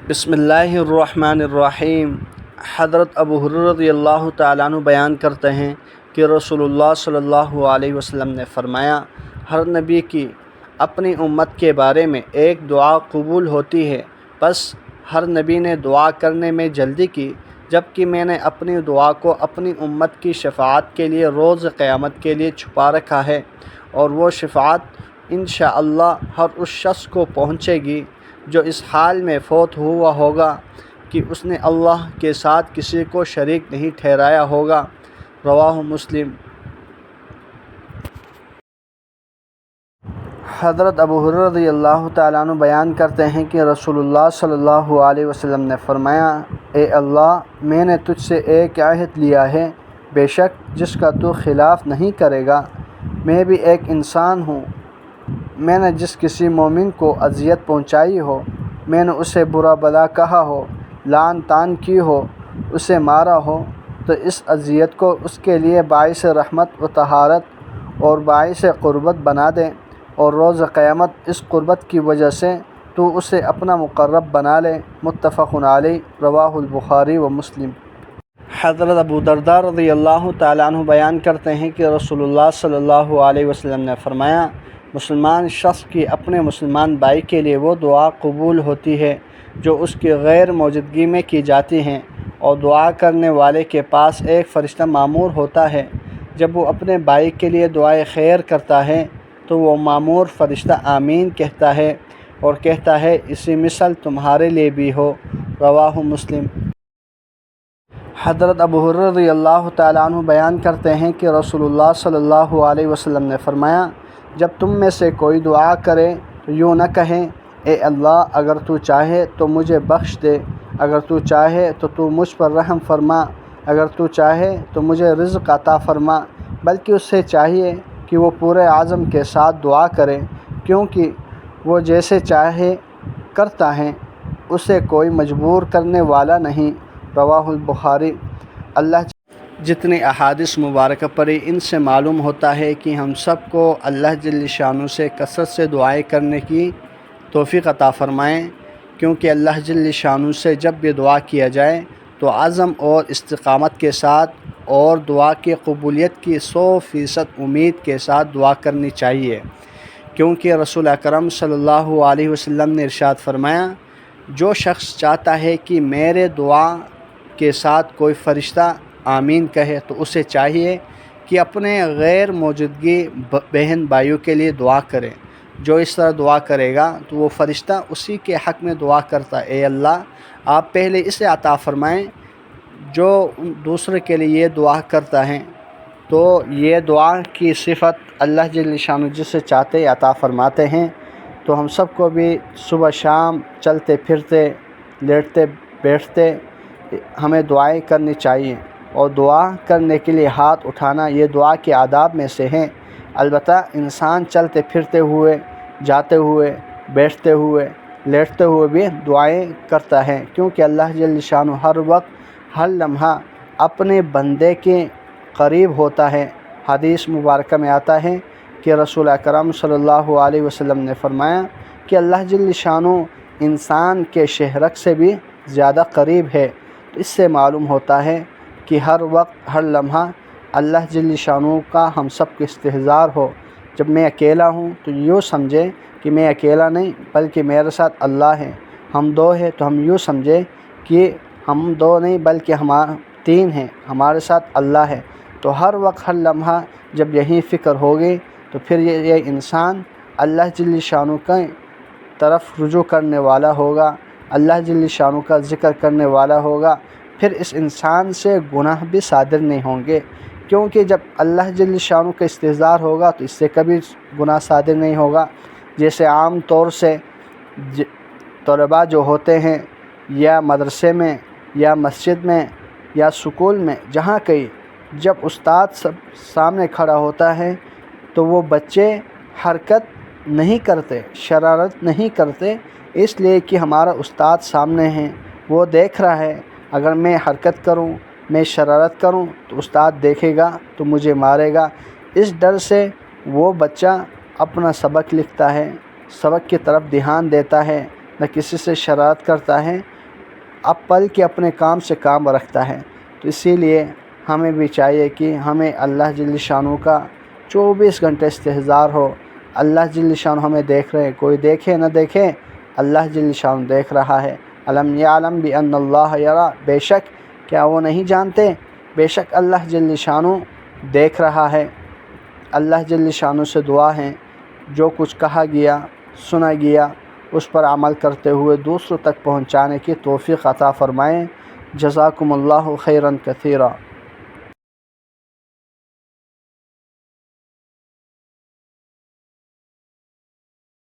बिस्मिल्लाहिर्रहमानिर्रहीम। हज़रत अबू हुरैरा रज़ी अल्लाह तआला अन्हु बयान करते हैं कि रसूलुल्लाह सल्लल्लाहु अलैहि वसल्लम ने फ़रमाया, हर नबी की अपनी उम्मत के बारे में एक दुआ कबूल होती है, बस हर नबी ने दुआ करने में जल्दी की, जबकि मैंने अपनी दुआ को अपनी उम्मत की शफ़ाअत के लिए रोज़ क़यामत के लिए छुपा रखा है, और वो शफ़ाअत इंशाअल्लाह हर उस शख्स को पहुँचेगी जो इस हाल में फ़ौत हुआ होगा कि उसने अल्लाह के साथ किसी को शरीक नहीं ठहराया होगा। रवाह मुस्लिम। हज़रत अबू हुरैरा रज़ियल्लाहु तआला अन्हु बयान करते हैं कि रसूलुल्लाह सल्लल्लाहु अलैहि वसल्लम ने फ़रमाया, ए अल्लाह, मैंने तुझसे एक अहद लिया है, बेशक जिसका तू ख़िलाफ़ नहीं करेगा। मैं भी एक इंसान हूँ। मैंने जिस किसी मोमिन को अज़ियत पहुँचाई हो, मैंने उसे बुरा भला कहा हो, लान तान की हो, उसे मारा हो, तो इस अज़ियत को उसके लिए बाइस रहमत व तहारत और बाइस क़ुर्बत बना दें, और रोज़ क़यामत इस क़ुर्बत की वजह से तो उसे अपना मुक़र्रब बना ले। मुत्तफ़क़ुन अलैह। रवाहुल बुख़ारी व मुस्लिम। हज़रत अबू दरदा रज़ियल्लाहु तआला अन्हु बयान करते हैं कि रसूलुल्लाह सल्लल्लाहु अलैहि वसल्लम ने फ़रमाया, मुसलमान शख्स की अपने मुसलमान भाई के लिए वो दुआ कबूल होती है जो उसकी गैर मौजूदगी में की जाती हैं, और दुआ करने वाले के पास एक फ़रिश्ता मामूर होता है। जब वो अपने भाई के लिए दुआए खैर करता है तो वो मामूर फ़रिश्ता आमीन कहता है और कहता है, इसी मिसल तुम्हारे लिए भी हो। रवाहु मुस्लिम। हज़रत अबू हुरैरा रज़ियल्लाहु तआला अन्हु बयान करते हैं कि रसूलुल्लाह सल्लल्लाहु अलैहि वसल्लम ने फ़रमाया, जब तुम में से कोई दुआ करे तो यूँ न कहें, ए अल्लाह, अगर तू चाहे तो मुझे बख्श दे, अगर तू चाहे तो तू मुझ पर रहम फरमा, अगर तू चाहे तो मुझे रिज़्क़ अता फरमा, बल्कि उससे चाहिए कि वो पूरे आज़म के साथ दुआ करे, क्योंकि वो जैसे चाहे करता है, उसे कोई मजबूर करने वाला नहीं। रवाहुल बुखारी। अल्लाह जितनी अहादिस मुबारक पढ़ी, इनसे मालूम होता है कि हम सब को अल्लाह जल्ल शानु से कसरत से दुआएं करने की तौफ़ीक़ अता फ़रमाएँ, क्योंकि अल्लाह जल्ल शानु से जब भी दुआ किया जाए तो आज़म और इस्तिक़ामत के साथ और दुआ की कबूलियत की 100% उम्मीद के साथ दुआ करनी चाहिए, क्योंकि रसूल अकरम सल्लल्लाहु अलैहि वसल्लम ने इरशाद फ़रमाया, जो शख्स चाहता है कि मेरे दुआ के साथ कोई फ़रिश्ता आमीन कहे तो उसे चाहिए कि अपने गैर मौजूदगी बहन भाइयों के लिए दुआ करे। जो इस तरह दुआ करेगा तो वो फ़रिश्ता उसी के हक़ में दुआ करता है, ए अल्लाह, आप पहले इसे अता फ़रमाएँ जो दूसरे के लिए ये दुआ करता है। तो ये दुआ की सिफ़त अल्लाह जल्ल शानु जिससे चाहते अता फ़रमाते हैं। तो हम सब को भी सुबह शाम चलते फिरते लेटते बैठते हमें दुआएं करनी चाहिए, और दुआ करने के लिए हाथ उठाना ये दुआ के आदाब में से हैं। अलबत्ता इंसान चलते फिरते हुए, जाते हुए, बैठते हुए, लेटते हुए भी दुआएं करता है, क्योंकि अल्लाह जल्ल शानु हर वक्त हर लम्हा अपने बंदे के करीब होता है। हदीस मुबारक में आता है कि रसूल अकरम सल्लल्लाहु अलैहि वसल्लम ने फ़रमाया कि अल्लाह जल्ल शानु इंसान के शहरक से भी ज़्यादा करीब है। तो इससे मालूम होता है कि हर वक्त हर लम्हा अल्लाह जल्ल शानु का हम सब के इस्तिहज़ार हो। जब मैं अकेला हूँ तो यूँ समझे कि मैं अकेला नहीं, बल्कि मेरे साथ अल्लाह है। हम दो हैं तो हम यूँ समझे कि हम दो नहीं बल्कि हम तीन हैं, हमारे साथ अल्लाह है। तो हर वक्त हर लम्हा जब यही फ़िक्र होगी तो फिर ये इंसान अल्लाह जल्ल शानु की तरफ रुजू करने वाला होगा, अल्लाह जल्ल शानु का ज़िक्र करने वाला होगा। फिर इस इंसान से गुनाह भी सादिर नहीं होंगे, क्योंकि जब अल्लाह जल्ल शानु का इस्तिहज़ार होगा तो इससे कभी गुनाह सादिर नहीं होगा। जैसे आम तौर से तलबा जो होते हैं, या मदरसे में या मस्जिद में या स्कूल में, जहाँ कहीं जब उस्ताद सब सामने खड़ा होता है तो वो बच्चे हरकत नहीं करते, शरारत नहीं करते, इसलिए कि हमारा उस्ताद सामने है, वो देख रहा है। अगर मैं हरकत करूं, मैं शरारत करूं तो उस्ताद देखेगा तो मुझे मारेगा। इस डर से वो बच्चा अपना सबक लिखता है, सबक की तरफ ध्यान देता है, न किसी से शरारत करता है اب پل کے اپنے کام سے کام رکھتا ہے۔ تو اسی لیے ہمیں بھی چاہیے کہ ہمیں اللہ جل شانہ کا 24 گھنٹے استحضار ہو۔ اللہ جل شانہ ہمیں دیکھ رہے ہیں، کوئی دیکھے نہ دیکھے اللہ جل شانہ دیکھ رہا ہے۔ الم یعلم بان اللہ یری، بے شک کیا وہ نہیں جانتے، بے شک اللہ جل شانہ دیکھ رہا ہے۔ اللہ جل شانہ سے دعا ہے جو کچھ کہا گیا سنا گیا اس پر عمل کرتے ہوئے دوسروں تک پہنچانے کی توفیق عطا فرمائیں۔ جزاکم اللہ خیرا کثیرا۔